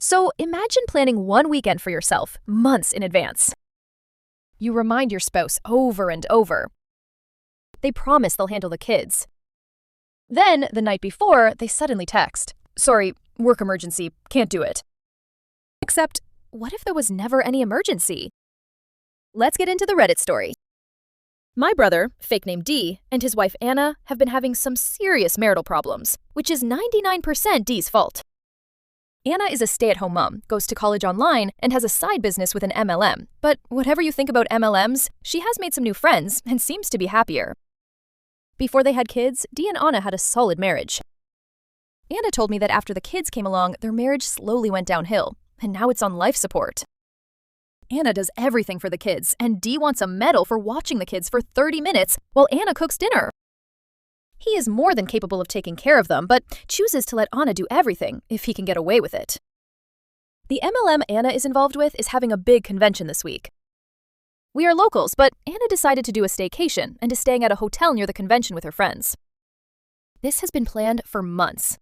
So imagine planning one weekend for yourself, months in advance. You remind your spouse over and over. They promise they'll handle the kids. Then, the night before, they suddenly text, "Sorry, work emergency, can't do it." Except, what if there was never any emergency? Let's get into the Reddit story. My brother, fake name D, and his wife Anna have been having some serious marital problems, which is 99% D's fault. Anna is a stay-at-home mom, goes to college online, and has a side business with an MLM. But whatever you think about MLMs, she has made some new friends and seems to be happier. Before they had kids, Dee and Anna had a solid marriage. Anna told me that after the kids came along, their marriage slowly went downhill, and now it's on life support. Anna does everything for the kids, and Dee wants a medal for watching the kids for 30 minutes while Anna cooks dinner. He is more than capable of taking care of them, but chooses to let Anna do everything if he can get away with it. The MLM Anna is involved with is having a big convention this week. We are locals, but Anna decided to do a staycation and is staying at a hotel near the convention with her friends. This has been planned for months.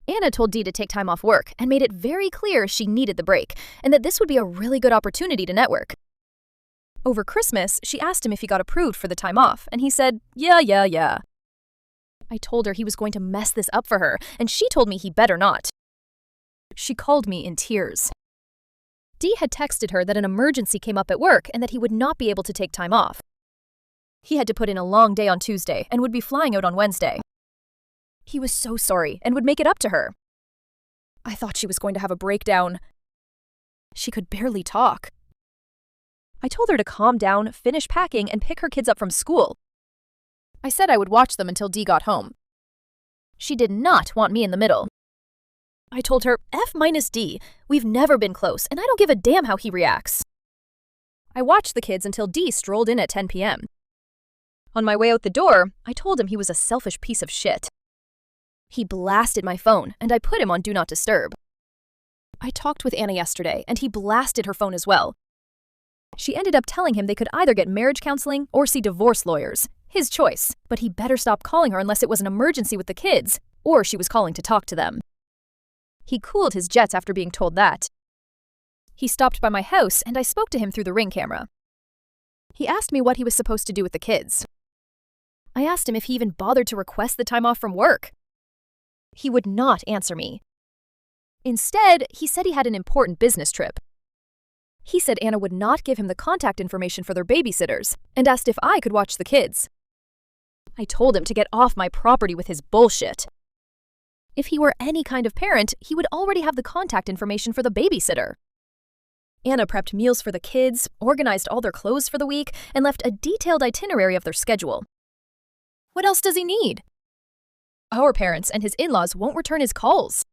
Anna told Dee to take time off work and made it very clear she needed the break and that this would be a really good opportunity to network. Over Christmas, she asked him if he got approved for the time off, and he said, yeah. I told her he was going to mess this up for her, and she told me he better not. She called me in tears. Dee had texted her that an emergency came up at work and that he would not be able to take time off. He had to put in a long day on Tuesday and would be flying out on Wednesday. He was so sorry and would make it up to her. I thought she was going to have a breakdown. She could barely talk. I told her to calm down, finish packing, and pick her kids up from school. I said I would watch them until Dee got home. She did not want me in the middle. I told her, F-D, we've never been close, and I don't give a damn how he reacts. I watched the kids until Dee strolled in at 10 p.m. On my way out the door, I told him he was a selfish piece of shit. He blasted my phone, and I put him on Do Not Disturb. I talked with Anna yesterday, and he blasted her phone as well. She ended up telling him they could either get marriage counseling or see divorce lawyers. His choice, but he better stop calling her unless it was an emergency with the kids, or she was calling to talk to them. He cooled his jets after being told that. He stopped by my house, and I spoke to him through the Ring camera. He asked me what he was supposed to do with the kids. I asked him if he even bothered to request the time off from work. He would not answer me. Instead, he said he had an important business trip. He said Anna would not give him the contact information for their babysitters, and asked if I could watch the kids. I told him to get off my property with his bullshit. If he were any kind of parent, he would already have the contact information for the babysitter. Anna prepped meals for the kids, organized all their clothes for the week, and left a detailed itinerary of their schedule. What else does he need? Our parents and his in-laws won't return his calls.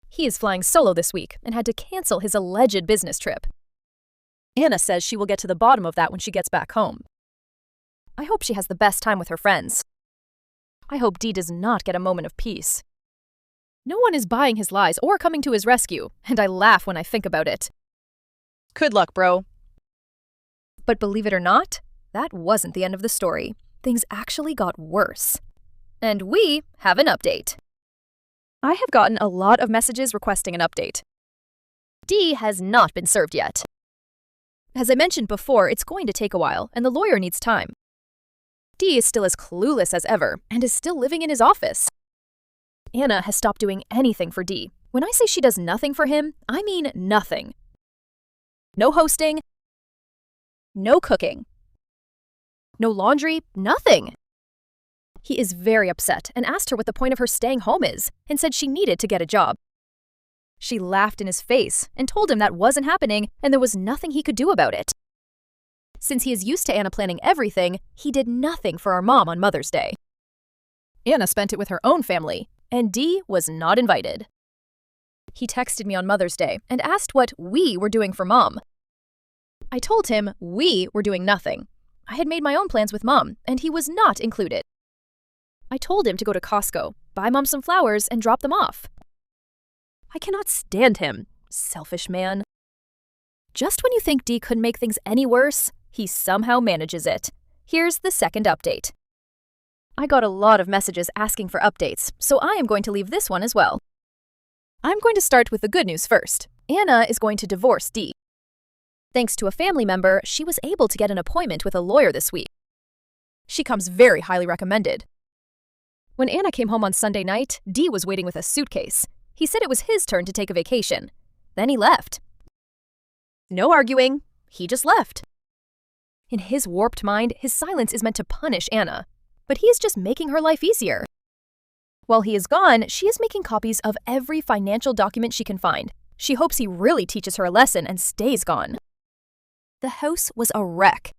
He is flying solo this week and had to cancel his alleged business trip. Anna says she will get to the bottom of that when she gets back home. I hope she has the best time with her friends. I hope Dee does not get a moment of peace. No one is buying his lies or coming to his rescue, and I laugh when I think about it. Good luck, bro. But believe it or not, that wasn't the end of the story. Things actually got worse. And we have an update. I have gotten a lot of messages requesting an update. Dee has not been served yet. As I mentioned before, it's going to take a while, and the lawyer needs time. Dee is still as clueless as ever, and is still living in his office. Anna has stopped doing anything for Dee. When I say she does nothing for him, I mean nothing. No hosting, no cooking, no laundry, nothing. He is very upset and asked her what the point of her staying home is, and said she needed to get a job. She laughed in his face and told him that wasn't happening and there was nothing he could do about it. Since he is used to Anna planning everything, he did nothing for our mom on Mother's Day. Anna spent it with her own family, and Dee was not invited. He texted me on Mother's Day and asked what we were doing for Mom. I told him we were doing nothing. I had made my own plans with Mom, and he was not included. I told him to go to Costco, buy Mom some flowers, and drop them off. I cannot stand him, selfish man. Just when you think Dee couldn't make things any worse, he somehow manages it. Here's the second update. I got a lot of messages asking for updates, so I am going to leave this one as well. I'm going to start with the good news first. Anna is going to divorce Dee. Thanks to a family member, she was able to get an appointment with a lawyer this week. She comes very highly recommended. When Anna came home on Sunday night, Dee was waiting with a suitcase. He said it was his turn to take a vacation. Then he left. No arguing. He just left. In his warped mind, his silence is meant to punish Anna, but he is just making her life easier. While he is gone, she is making copies of every financial document she can find. She hopes he really teaches her a lesson and stays gone. The house was a wreck.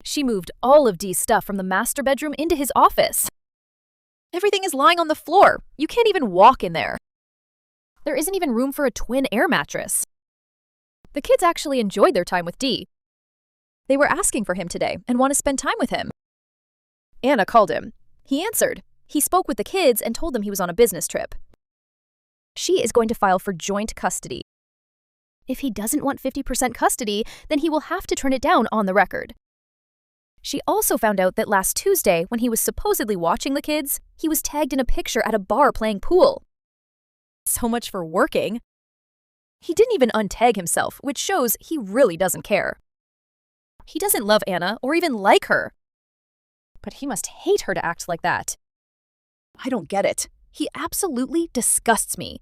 She moved all of Dee's stuff from the master bedroom into his office. Everything is lying on the floor. You can't even walk in there. There isn't even room for a twin air mattress. The kids actually enjoyed their time with Dee. They were asking for him today and want to spend time with him. Anna called him. He answered. He spoke with the kids and told them he was on a business trip. She is going to file for joint custody. If he doesn't want 50% custody, then he will have to turn it down on the record. She also found out that last Tuesday, when he was supposedly watching the kids, he was tagged in a picture at a bar playing pool. So much for working. He didn't even untag himself, which shows he really doesn't care. He doesn't love Anna or even like her. But he must hate her to act like that. I don't get it. He absolutely disgusts me.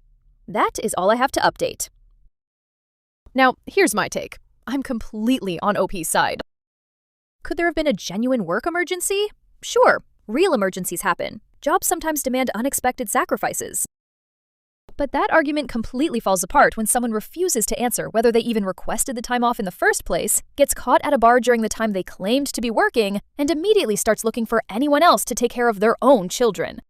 That is all I have to update. Now, here's my take. I'm completely on OP's side. Could there have been a genuine work emergency? Sure, real emergencies happen. Jobs sometimes demand unexpected sacrifices. But that argument completely falls apart when someone refuses to answer whether they even requested the time off in the first place, gets caught at a bar during the time they claimed to be working, and immediately starts looking for anyone else to take care of their own children.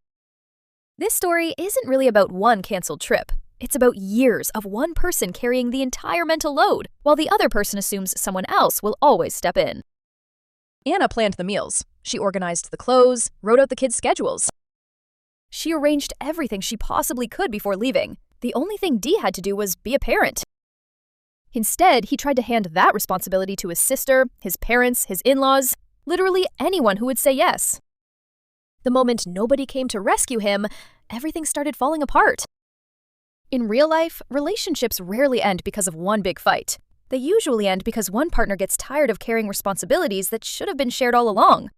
This story isn't really about one canceled trip. It's about years of one person carrying the entire mental load, while the other person assumes someone else will always step in. Anna planned the meals. She organized the clothes, wrote out the kids' schedules. She arranged everything she possibly could before leaving. The only thing Dee had to do was be a parent. Instead, he tried to hand that responsibility to his sister, his parents, his in-laws, literally anyone who would say yes. The moment nobody came to rescue him, everything started falling apart. In real life, relationships rarely end because of one big fight. They usually end because one partner gets tired of carrying responsibilities that should have been shared all along.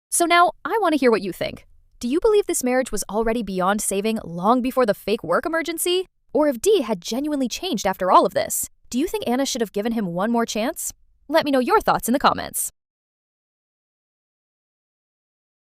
So now, I want to hear what you think. Do you believe this marriage was already beyond saving long before the fake work emergency? Or if Dee had genuinely changed after all of this? Do you think Anna should have given him one more chance? Let me know your thoughts in the comments.